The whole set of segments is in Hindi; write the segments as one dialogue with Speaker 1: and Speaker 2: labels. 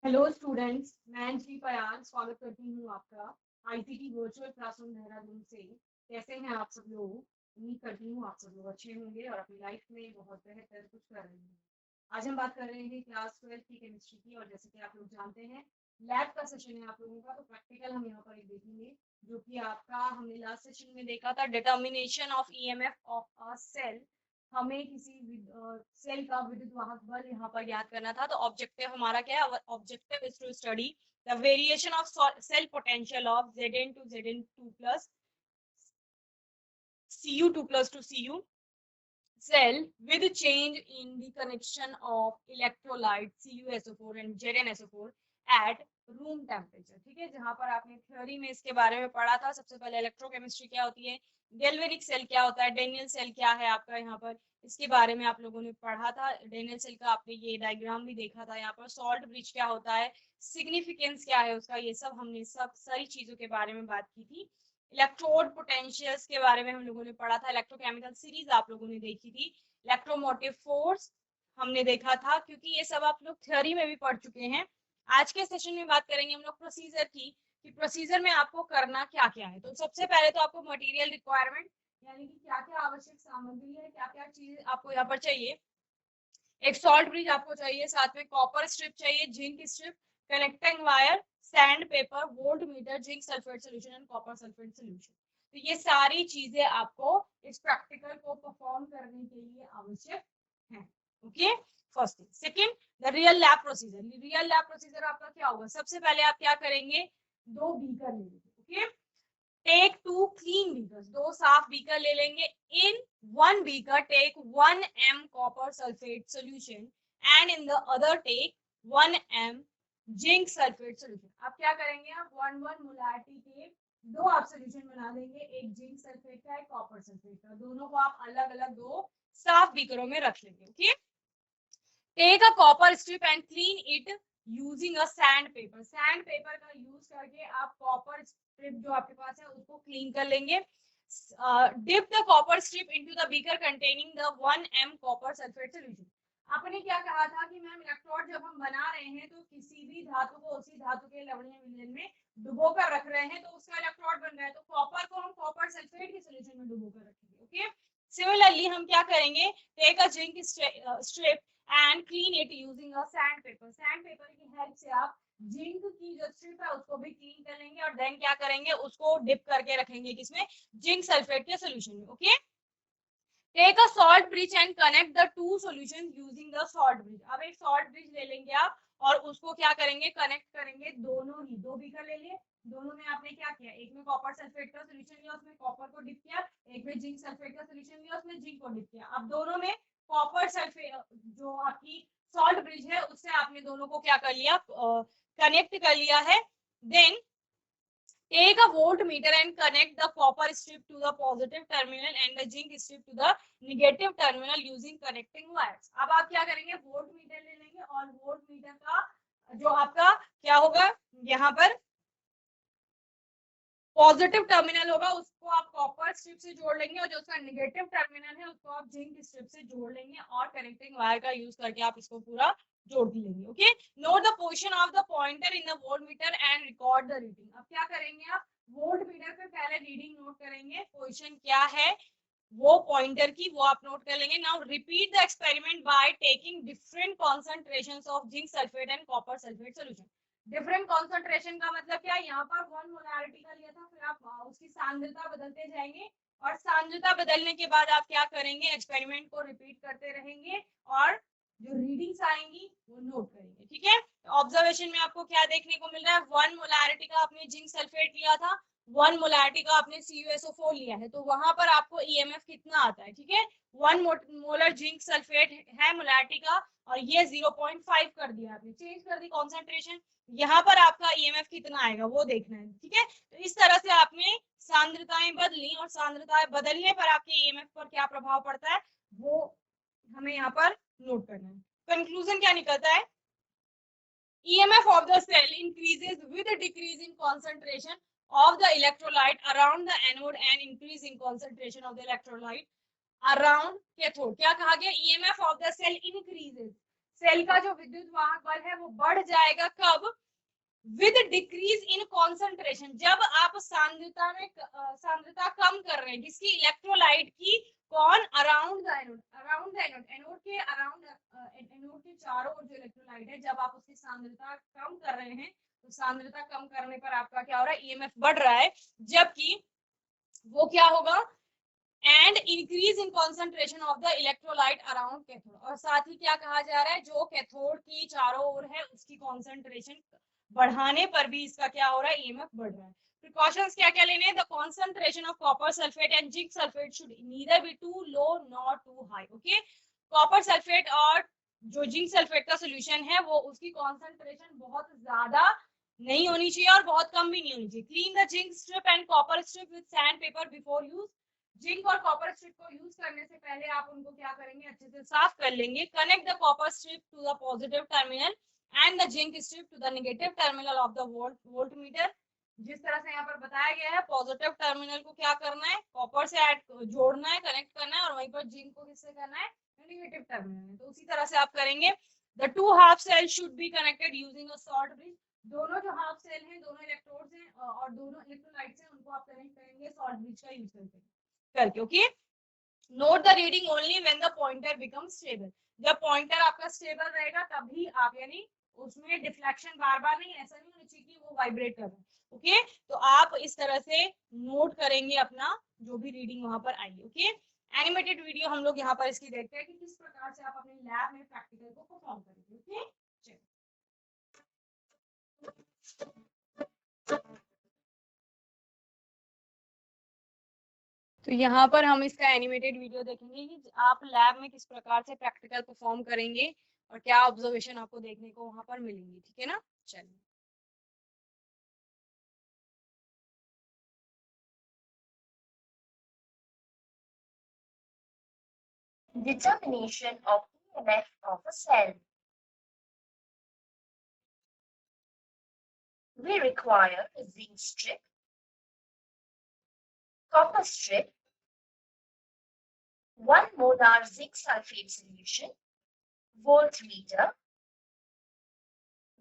Speaker 1: हेलो स्टूडेंट्स, मैं श्री पयान स्वागत करती हूँ आपका आईसीटी वर्चुअल क्लासरूम देहरादून से। कैसे हैं आप सब लोग? उम्मीद करती हूँ आप सब लोग अच्छे होंगे और अपनी लाइफ में बहुत बेहतर कुछ कर रहे हैं। आज हम बात कर रहे हैं क्लास 12 की केमिस्ट्री की, और जैसे कि आप लोग जानते हैं लैब का सेशन है आप लोगों का, तो प्रैक्टिकल हम यहाँ पर एक देखेंगे जो कि आपका हमने लास्ट सेशन में देखा था, determination of EMF of a cell. हमें किसी सेल का विद्युत वाहक बल यहाँ पर ज्ञात करना था। तो ऑब्जेक्टिव हमारा क्या है? Objective is to study the variation of cell potential of Zn to Zn2 plus Cu2 plus to Cu cell with change in the connection of electrolyte CuSO4 and ZnSO4 at room temperature. ठीक है, जहां पर आपने थ्योरी में इसके बारे में पढ़ा था। सबसे पहले इलेक्ट्रोकेमिस्ट्री क्या होती है, गैल्वेनिक सेल क्या होता है, डेनियल सेल क्या है आपका यहाँ पर, इसके बारे में आप लोगों ने पढ़ा था। डेनियल सेल का आपने ये डायग्राम भी देखा था। यहाँ पर सॉल्ट ब्रिज क्या होता है, सिग्निफिकेंस क्या है उसका, ये सब हमने सब सारी चीजों के बारे में बात की थी। इलेक्ट्रोड पोटेंशियल्स के बारे में हम लोगों ने पढ़ा था। इलेक्ट्रोकेमिकल सीरीज आप लोगों ने देखी थी। इलेक्ट्रोमोटिव फोर्स हमने देखा था, क्योंकि ये सब आप लोग थ्योरी में भी पढ़ चुके हैं। आज के सेशन में बात करेंगे हम लोग प्रोसीजर की, कि प्रोसीजर में आपको करना क्या क्या है। तो सबसे पहले तो आपको मटेरियल रिक्वायरमेंट, यानी कि क्या क्या आवश्यक सामग्री है, क्या क्या चीज आपको यहाँ पर चाहिए। एक सॉल्ट ब्रिज आपको चाहिए, साथ में कॉपर स्ट्रिप चाहिए, zinc strip, connecting wire, sand paper, volt meter, zinc sulphate solution and copper sulphate solution. तो ये सारी चीजें आपको इस प्रैक्टिकल को परफॉर्म करने के लिए आवश्यक है। Okay, first thing. Second, the real lab procedure. Real lab procedure आपका क्या होगा? सबसे पहले आप क्या करेंगे, दो बीकर लेंगे। Okay, take two clean beakers, दो साफ बीकर ले लेंगे। In one beaker take 1 m copper sulphate solution and in the other take 1 m zinc sulphate solution. आप क्या करेंगे, आप 1 मोलारिटी के दो आप सोल्यूशन बना देंगे, एक जिंक सल्फेट का, एक कॉपर सल्फेट का। दोनों को आप अलग अलग दो साफ बीकरों में रख लेंगे। Okay, take a copper strip and clean it using a sand paper. Sand paper का यूज करके आप कॉपर स्ट्रिप जो आपके पास है उसको क्लीन कर लेंगे। Dip the copper strip into the beaker containing the 1 m copper sulphate solution. आपने क्या कहा था कि मैम इलेक्ट्रोड जब हम बना रहे हैं तो किसी भी धातु को उसी धातु के लवणीय विलयन में डुबो कर रख रहे हैं, तो उसका इलेक्ट्रोड बन रहा है। तो कॉपर को हम कॉपर सल्फेट के सोल्यूशन में डुबो कर रखेंगे। ओके, सिमिलरली हम क्या करेंगे, take a zinc strip and clean it using a sand paper. Sand paper की हेल्प से आप जिंक की जो स्ट्रिप है उसको भी क्लीन कर लेंगे, और देन क्या करेंगे, उसको डिप करके रखेंगे किसमें, जिंक सल्फेट के सोल्यूशन में। Okay, take a salt bridge and connect the two solutions using the salt bridge. अब एक सॉल्ट ब्रिज ले लेंगे आप, और उसको क्या करेंगे, कनेक्ट करेंगे। दोनों ही दो बीकर ले लिए, दोनों में आपने क्या किया, एक में कॉपर सल्फेट का सोल्यूशन लिया, उसमें कॉपर को डिप किया, एक में जिंक सल्फेट का सोल्यूशन लिया, उसमें जिंक को डिप किया। अब दोनों में कॉपर सल्फेट जो आपकी सॉल्ट ब्रिज है उससे आपने दोनों को क्या कर लिया, कनेक्ट कर लिया है। Then take a voltmeter and connect the copper strip to the positive terminal and the zinc strip to the negative terminal using connecting wires। अब आप क्या करेंगे, वोल्टमीटर ले लेंगे, और वोल्टमीटर का जो आपका क्या होगा, यहाँ पर पॉजिटिव टर्मिनल होगा उसको आप कॉपर स्ट्रिप से जोड़ लेंगे, और जो उसका नेगेटिव टर्मिनल है उसको आप जिंक स्ट्रिप से जोड़ लेंगे, और कनेक्टिंग वायर का यूज करके आप इसको पूरा जोड़ लेंगे। Okay, note the position of the pointer in the voltmeter and record the reading. अब क्या करेंगे, आप वोल्टमीटर पे पहले रीडिंग नोट करेंगे, पोजीशन क्या है वो पॉइंटर की, वो आप नोट कर लेंगे। Now repeat the experiment by taking different concentrations of zinc sulphate and copper sulphate solution. Different concentration का मतलब क्या, यहाँ पर 1 मोलारिटी का लिया था, फिर आप उसकी सांद्रता बदलते जाएंगे, और सांद्रता बदलने के बाद आप क्या करेंगे, एक्सपेरिमेंट को रिपीट करते रहेंगे, और जो रीडिंग्स आएंगी वो नोट करेंगे। ठीक है, ऑब्जर्वेशन में आपको क्या देखने को मिल रहा है, 1 मोलारिटी का आपने जिंक सल्फेट लिया था, 1 मोलारिटी का आपने CuSO4 लिया है, तो वहां पर आपको EMF कितना आता है। ठीक है, 1 मोलर जिंक सल्फेट है मोलारिटी का, और ये 0.5 कर दिया आपने, चेंज कर दी कॉन्सेंट्रेशन, यहाँ पर आपका EMF कितना आएगा वो देखना है। ठीक है, तो इस तरह से आपने सांद्रताएं बदली, और सांद्रताएं बदलने पर आपके EMF पर क्या प्रभाव पड़ता है वो हमें यहाँ पर नोट करना है। कंक्लूजन क्या निकलता है, EMF of the cell increases with a decrease in concentration of the electrolyte around the anode and increase in concentration of the electrolyte around cathode। क्या कहा गया, EMF of the cell increases, cell का जो विद्युत वाहक बल है वो बढ़ जाएगा कब? विद डिक्रीज इन कॉन्सेंट्रेशन, जब आप सांद्रता कम कर रहे हैं किसकी? इलेक्ट्रोलाइट की। कौन? Around the anode, around the anode, anode के अराउंड, एनोड के चारों ओर जो इलेक्ट्रोलाइट है, जब आप उसकी सांद्रता कम कर रहे हैं तो सांद्रता कम करने पर आपका क्या हो रहा है? ईएमएफ बढ़ रहा है, जबकि वो क्या होगा? And increase in concentration of the electrolyte around cathode, और साथ ही क्या कहा जा रहा है? जो कैथोड की चारों ओर है उसकी कॉन्सेंट्रेशन बढ़ाने पर भी इसका क्या हो रहा है? ईएमएफ बढ़ रहा है। प्रिकॉशंस क्या क्या लेने हैं? The concentration of copper sulphate and zinc sulphate should neither be too low not too high. Okay, copper sulphate और जो जिंक सल्फेट का सोल्यूशन है वो उसकी कॉन्सेंट्रेशन बहुत ज्यादा नहीं होनी चाहिए और बहुत कम भी नहीं होनी चाहिए। Clean the zinc strip and copper strip with sand paper before use. Zinc और कॉपर स्ट्रिप को यूज करने से पहले आप उनको क्या करेंगे? अच्छे से साफ कर लेंगे। Connect the copper strip to the positive terminal and the zinc strip to the negative terminal of the voltmeter. जिस तरह से यहाँ पर बताया गया है, पॉजिटिव टर्मिनल को क्या करना है? कॉपर से ऐड जोड़ना है, कनेक्ट करना है, और वहीं पर जिंक को किससे करना है? नेगेटिव टर्मिनल में। तो उसी तरह से आप करेंगे। The two half cell should be connected using a short bridge. दोनों जो हाफ सेल हैं, दोनों इलेक्ट्रोड्स हैं और दोनों इलेक्ट्रोलाइट्स हैं, उनको आप कनेक्ट करेंगे शॉर्ट ब्रिज का यूज करके। Okay, note the reading only when the pointer becomes stable. जब पॉइंटर आपका स्टेबल रहेगा तभी आप, यानी उसमें डिफ्लेक्शन बार बार नहीं, ऐसा नहीं होना चाहिए कि वो वाइब्रेट कर रहा है। ओके, तो आप इस तरह से नोट करेंगे अपना जो भी रीडिंग वहां पर आई। ओके, एनिमेटेड वीडियो हम लोग यहाँ पर इसकी देखते हैं कि किस प्रकार से आप अपने लैब में प्रैक्टिकल को परफॉर्म करेंगे। ओके, तो यहाँ पर हम इसका एनिमेटेड वीडियो देखेंगे कि आप लैब में किस प्रकार से प्रैक्टिकल परफॉर्म करेंगे और क्या ऑब्जर्वेशन आपको देखने को वहां पर मिलेंगे। ठीक है ना? चलिए,
Speaker 2: Determination of EMF of a cell. We require a zinc strip, copper strip, 1 molar zinc sulfate solution, voltmeter,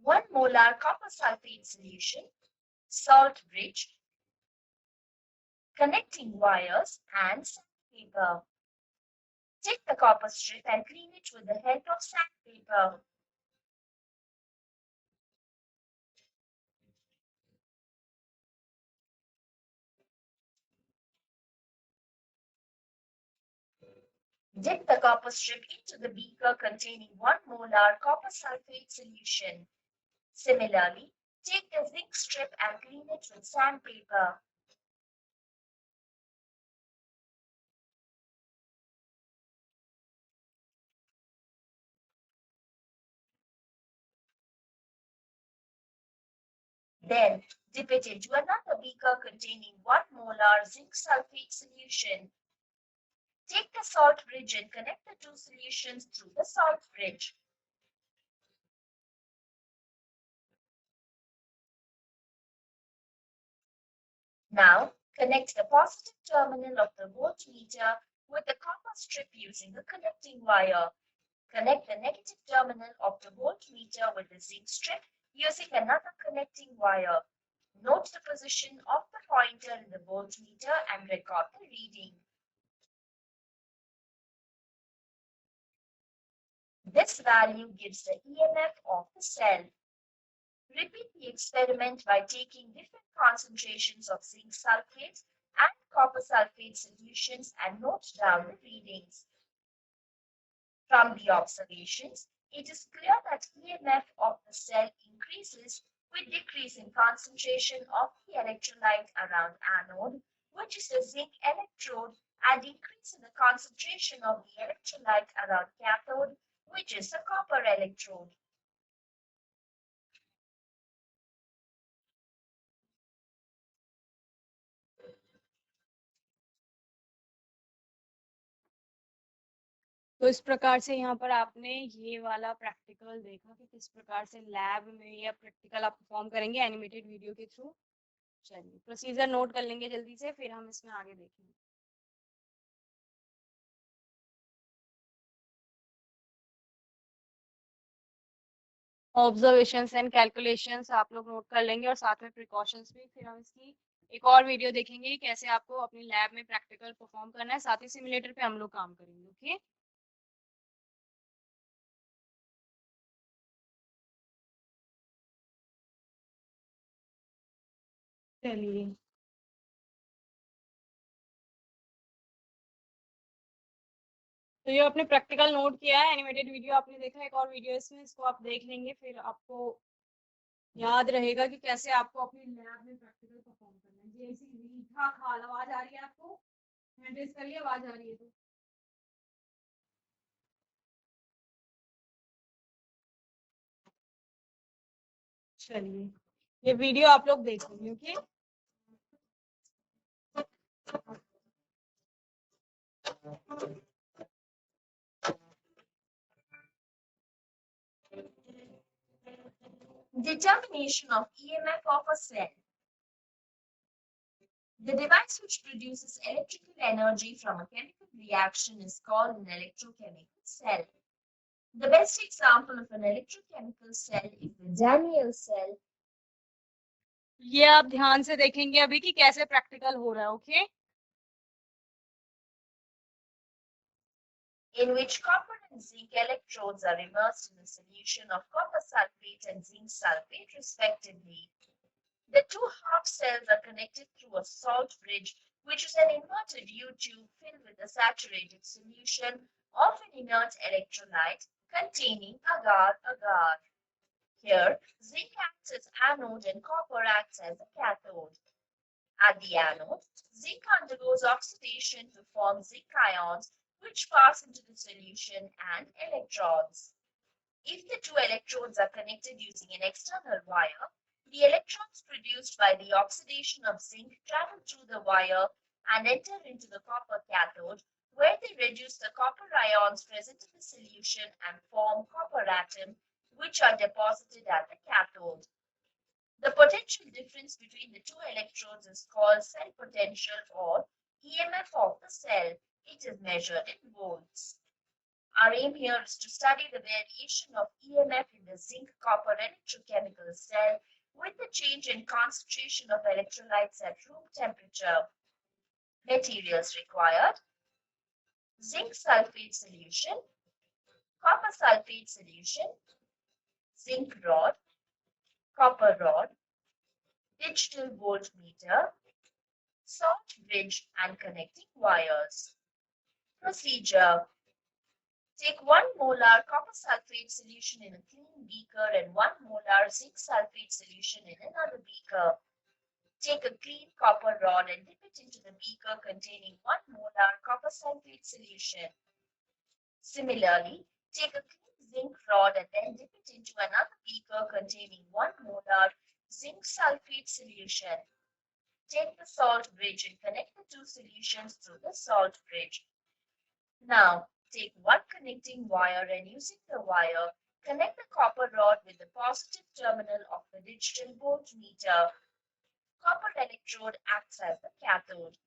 Speaker 2: 1 molar copper sulfate solution, salt bridge, connecting wires, and sandpaper. Take the copper strip and clean it with the help of sandpaper. Dip the copper strip into the beaker containing 1 molar copper sulfate solution. Similarly, take the zinc strip and clean it with sandpaper. Then, dip it into another beaker containing 1 molar zinc sulfate solution. Take the salt bridge and connect the two solutions through the salt bridge. Now, connect the positive terminal of the voltmeter with the copper strip using a connecting wire. Connect the negative terminal of the voltmeter with the zinc strip using another connecting wire. Note the position of the pointer in the voltmeter and record the reading. This value gives the EMF of the cell. Repeat the experiment by taking different concentrations of zinc sulfates and copper sulfate solutions and note down the readings. From the observations, it is clear that EMF of the cell increases with decrease in concentration of the electrolyte around anode, which is the zinc electrode, and increase in the concentration of the electrolyte around cathode, which is the copper electrode.
Speaker 1: तो इस प्रकार से यहाँ पर आपने ये वाला प्रैक्टिकल देखा कि किस प्रकार से लैब में या प्रैक्टिकल आप परफॉर्म करेंगे एनिमेटेड वीडियो के थ्रू। चलिए, प्रोसीजर नोट कर लेंगे जल्दी से, फिर हम इसमें आगे देखेंगे। ऑब्जर्वेशंस एंड कैलकुलेशंस आप लोग नोट कर लेंगे और साथ में प्रिकॉशंस भी। फिर हम इसकी एक और वीडियो देखेंगे कि कैसे आपको अपनी लैब में प्रैक्टिकल परफॉर्म करना है, साथ ही सिमुलेटर पे हम लोग काम करेंगे। ओके, चलिए। तो ये आपने प्रैक्टिकल नोट किया है, एनिमेटेड वीडियो आपने देखा, एक और वीडियो इसमें, इसको आप देख लेंगे, फिर आपको याद रहेगा कि कैसे आपको अपनी लैब में प्रैक्टिकल परफॉर्म करना है। जैसे मीठा खाल, आवाज आ रही है आपको? हैंड रेज करिए, आवाज आ रही है तो। चलिए, ये वीडियो आप लोग देख लीजिए। Okay,
Speaker 2: Determination of EMF of a cell. The device which produces electrical energy from a chemical reaction is called an electrochemical cell. The best example of an electrochemical cell is the Daniell cell,
Speaker 1: ये आप ध्यान से देखेंगे अभी कि कैसे प्रैक्टिकल हो रहा है। Okay,
Speaker 2: in which copper and zinc electrodes are immersed in a solution of copper sulfate and zinc sulfate, respectively. The two half cells are connected through a salt bridge, which is an inverted U-tube filled with a saturated solution of an inert electrolyte containing agar-agar. Here, zinc acts as anode and copper acts as a cathode. At the anode, zinc undergoes oxidation to form zinc ions, which pass into the solution and electrons. If the two electrodes are connected using an external wire, the electrons produced by the oxidation of zinc travel through the wire and enter into the copper cathode, where they reduce the copper ions present in the solution and form copper atoms, which are deposited at the cathode. The potential difference between the two electrodes is called cell potential or EMF of the cell. It is measured in volts. Our aim here is to study the variation of EMF in the zinc-copper electrochemical cell with the change in concentration of electrolytes at room temperature. Materials required: zinc sulfate solution, copper sulfate solution, zinc rod, copper rod, digital voltmeter, salt bridge and connecting wires. Procedure: take 1 molar copper sulfate solution in a clean beaker and 1 molar zinc sulfate solution in another beaker. Take a clean copper rod and dip it into the beaker containing 1 molar copper sulfate solution. Similarly, take a clean zinc rod and then dip it into another beaker containing 1 molar zinc sulfate solution. Take the salt bridge and connect the two solutions through the salt bridge. Now, take one connecting wire and using the wire, connect the copper rod with the positive terminal of the digital voltmeter. Copper electrode acts as the cathode.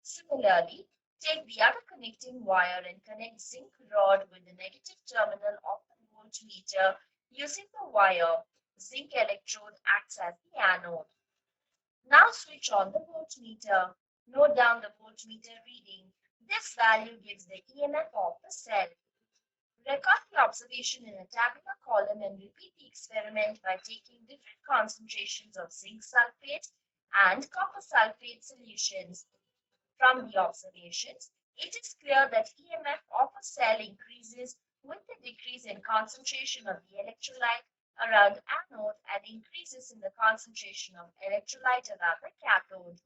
Speaker 2: Similarly, take the other connecting wire and connect zinc rod with the negative terminal of the voltmeter. Using the wire, zinc electrode acts as the anode. Now switch on the voltmeter. Note down the voltmeter reading. This value gives the EMF of the cell. Record the observation in a tabular column and repeat the experiment by taking different concentrations of zinc sulfate and copper sulfate solutions. From the observations, it is clear that EMF of a cell increases with the decrease in concentration of the electrolyte around anode and increases in the concentration of electrolyte around the cathode.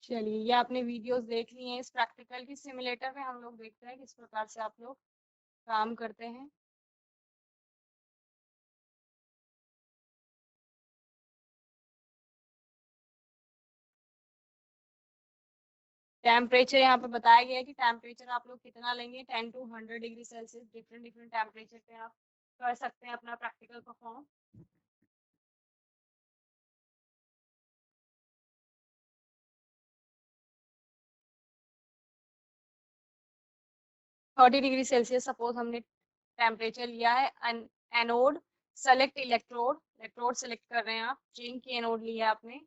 Speaker 1: चलिए, ये आपने वीडियोस देख ली हैं। इस प्रैक्टिकल की सिमुलेटर में हम लोग देखते हैं किस प्रकार से आप लोग काम करते हैं। टेम्परेचर यहाँ पे बताया गया है कि टेम्परेचर आप लोग कितना लेंगे, 10 to 100 degree Celsius. Different different temperature पे आप कर सकते हैं अपना practical perform. 30 degree Celsius suppose हमने टेम्परेचर लिया है। Anode select electrode, electrode select कर रहे हैं आप, जिंक की एनोड लिया आपने,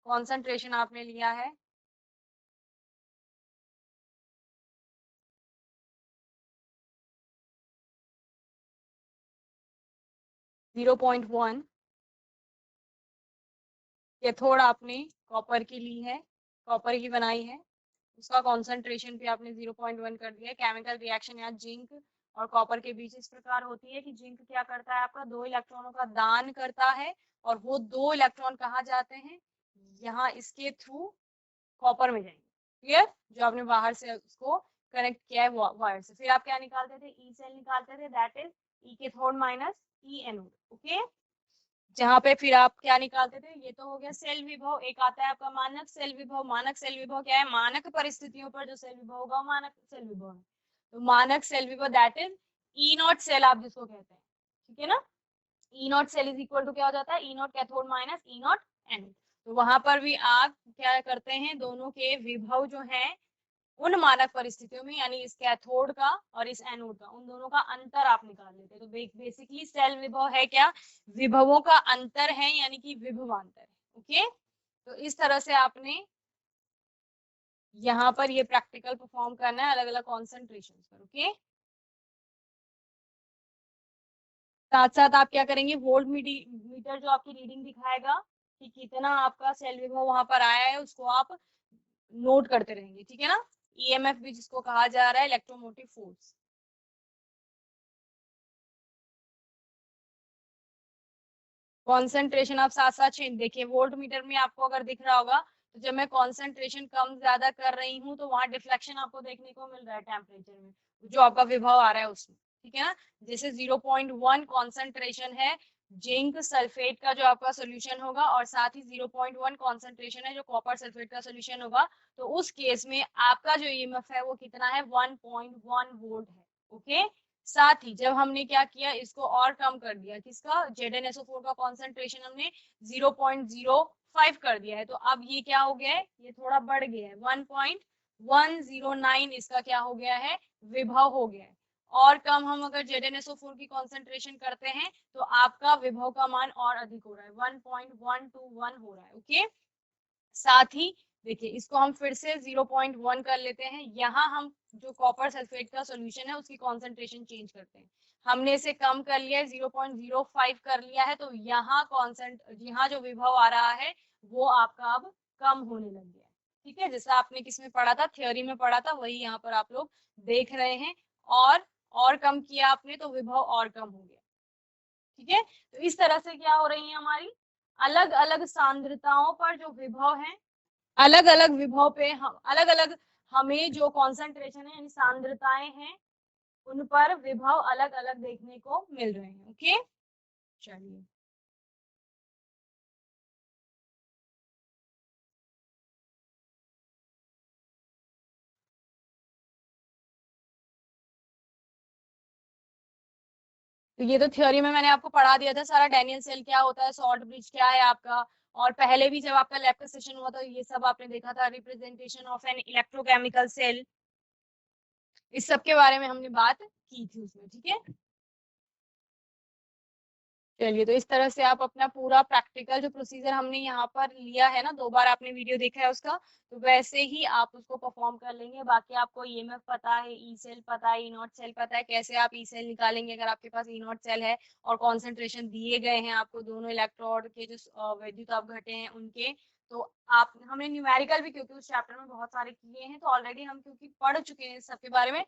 Speaker 1: कॉन्सेंट्रेशन आपने लिया है 0.1। कैथोड आपने कॉपर की ली है, कॉपर की बनाई है, उसका कॉन्सेंट्रेशन भी आपने 0.1 कर दिया है। केमिकल रिएक्शन यहाँ जिंक और कॉपर के बीच इस प्रकार होती है कि जिंक क्या करता है, आपका 2 इलेक्ट्रॉनों का दान करता है, और वो 2 इलेक्ट्रॉन कहाँ जाते हैं, यहाँ इसके थ्रू कॉपर में जाएंगे। क्लियर, जो आपने बाहर से उसको कनेक्ट किया है वायर से। फिर आप क्या निकालते थे, ई सेल निकालते थे, that is E cathode minus E anode. Okay, जहाँ पे फिर आप क्या निकालते थे, ये तो हो गया सेल विभव। एक आता है आपका मानक सेल विभव। मानक सेल विभव क्या है, मानक परिस्थितियों पर जो सेल विभव होगा मानक सेल विभव है। तो मानक सेल विभव that is E naught cell आप जिसको कहते हैं, ठीक है ना। E naught cell is equal to क्या हो जाता है, E naught cathode minus E naught anode. तो वहां पर भी आप क्या करते हैं, दोनों के विभव जो है उन मानक परिस्थितियों में, यानी इस कैथोड का और इस एनोड का, उन दोनों का अंतर आप निकाल लेते हैं। तो बेसिकली सेल विभव है क्या, विभवों का अंतर है, यानी कि विभवांतर है। ओके, तो इस तरह से आपने यहाँ पर ये प्रैक्टिकल परफॉर्म करना है अलग अलग कॉन्सेंट्रेशन पर। ओके, साथ साथ आप क्या करेंगे, वोल्ट मीटर जो आपकी रीडिंग दिखाएगा कि कितना आपका सेल विभव वहां पर आया है, उसको आप नोट करते रहेंगे, ठीक है ना। ईएमएफ भी जिसको कहा जा रहा है, इलेक्ट्रोमोटिव फोर्स। कॉन्सेंट्रेशन आप साथ साथ चेंज देखिए, वोल्ट मीटर में आपको अगर दिख रहा होगा, तो जब मैं कॉन्सेंट्रेशन कम ज्यादा कर रही हूँ तो वहां डिफ्लेक्शन आपको देखने को मिल रहा है टेम्परेचर में, जो आपका विभव आ रहा है उसमें, ठीक है ना। जैसे 0.1 कॉन्सेंट्रेशन है जिंक सल्फेट का जो आपका सोल्यूशन होगा, और साथ ही 0.1 कॉन्सेंट्रेशन है जो कॉपर सल्फेट का सोल्यूशन होगा, तो उस केस में आपका जो ईएमएफ है वो कितना है, 1.1 वोल्ट है। ओके, साथ ही जब हमने क्या किया, इसको और कम कर दिया, किसका, ZnSO4 का कॉन्सेंट्रेशन हमने 0.05 कर दिया है, तो अब ये क्या हो गया है, ये थोड़ा बढ़ गया है, 1.109 इसका क्या हो गया है, विभव हो गया है। और कम हम अगर ZnSO4 की कॉन्सेंट्रेशन करते हैं तो आपका विभव का मान और अधिक हो रहा है, 1.121 हो रहा है। ओके, साथ ही देखिए इसको हम फिर से 0.1 कर लेते हैं, यहाँ हम जो कॉपर सल्फेट का सॉल्यूशन है उसकी कॉन्सेंट्रेशन चेंज करते हैं, हमने इसे कम कर लिया है, 0.05 कर लिया है, तो यहाँ जो विभव आ रहा है वो आपका अब कम होने लग गया है। ठीक है, जैसा आपने किसमें पढ़ा था, थ्योरी में पढ़ा था, वही यहाँ पर आप लोग देख रहे हैं। और कम किया आपने तो विभव और कम हो गया। ठीक है, तो इस तरह से क्या हो रही है हमारी, अलग अलग सांद्रताओं पर जो विभव है, अलग अलग विभव पे हम अलग अलग, हमें जो कॉन्सेंट्रेशन है यानी सांद्रताएं हैं उन पर विभव अलग अलग देखने को मिल रहे हैं। ओके, चलिए तो ये तो थ्योरी में मैंने आपको पढ़ा दिया था सारा, डैनियल सेल क्या होता है, सॉल्ट ब्रिज क्या है आपका, और पहले भी जब आपका लैब का सेशन हुआ था ये सब आपने देखा था, representation of an electrochemical cell, इस सब के बारे में हमने बात की थी उसमें। ठीक है, चलिए तो इस तरह से आप अपना पूरा प्रैक्टिकल जो प्रोसीजर हमने यहाँ पर लिया है ना, 2 बार आपने वीडियो देखा है उसका, तो वैसे ही आप उसको परफॉर्म कर लेंगे। बाकी आपको ईएमएफ पता है, ई सेल पता है, ई नॉट सेल पता है, कैसे आप ई सेल निकालेंगे अगर आपके पास ई नॉट सेल है और कॉन्सेंट्रेशन दिए गए हैं आपको दोनों इलेक्ट्रोड के जो वैद्युत अपघटे हैं उनके, तो आप हमने न्यूमेरिकल भी क्योंकि उस चैप्टर में बहुत सारे किए हैं, तो ऑलरेडी हम क्योंकि पढ़ चुके हैं सबके बारे में,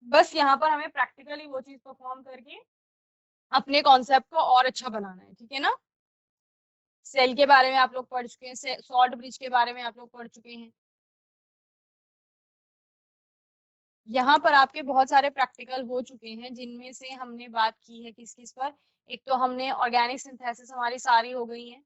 Speaker 1: बस यहाँ पर हमें प्रैक्टिकली वो चीज परफॉर्म करके अपने कॉन्सेप्ट को और अच्छा बनाना है। ठीक है ना, सेल के बारे में आप लोग पढ़ चुके हैं, सॉल्ट ब्रिज के बारे में आप लोग पढ़ चुके हैं, यहाँ पर आपके बहुत सारे प्रैक्टिकल हो चुके हैं जिनमें से हमने बात की है किस किस पर। एक तो हमने ऑर्गेनिक सिंथेसिस हमारी सारी हो गई है,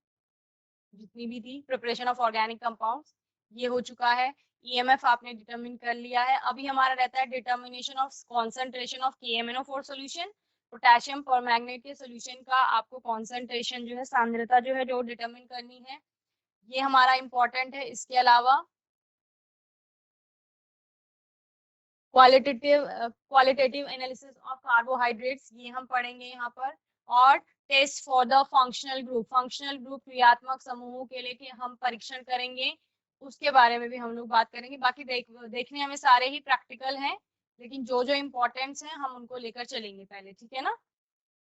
Speaker 1: जितनी भी थी, प्रिपरेशन ऑफ ऑर्गेनिक कंपाउंड्स ये हो चुका है। ईएमएफ आपने डिटरमिन कर लिया है, अभी हमारा रहता है determination of concentration of KMnO4 solution, potassium permanganate के सॉल्यूशन का आपको कॉन्सेंट्रेशन जो है, सांद्रता जो है जो डिटरमिन करनी है, ये हमारा इंपॉर्टेंट है। इसके अलावा क्वालिटेटिव एनालिसिस ऑफ कार्बोहाइड्रेट्स, ये हम पढ़ेंगे यहाँ पर। और test for the functional group क्रियात्मक समूहों के लिए कि हम परीक्षण करेंगे, उसके बारे में भी हम लोग बात करेंगे। बाकी देखने हमें सारे ही प्रैक्टिकल हैं, लेकिन जो जो इम्पोर्टेंट्स हैं हम उनको लेकर चलेंगे पहले, ठीक है ना।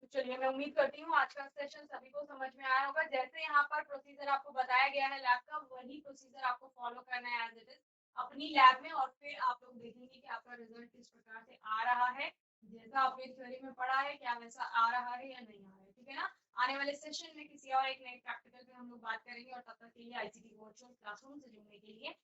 Speaker 1: तो चलिए, मैं उम्मीद करती हूँ आज का सेशन सभी को समझ में आया होगा। जैसे यहाँ पर प्रोसीजर आपको बताया गया है लैब का, वही प्रोसीजर आपको फॉलो करना है एज इट इज अपनी लैब में, और फिर आप लोग देखेंगे कि आपका रिजल्ट किस प्रकार से आ रहा है। जैसा आपने थ्योरी में पढ़ा है, क्या वैसा आ रहा है या नहीं आ रहा है, ठीक है ना। आने वाले सेशन में किसी और एक नए प्रैक्टिकल पे हम लोग बात करेंगे, और तब तक के लिए ICT वर्चुअल क्लासरूम से जुड़ने के लिए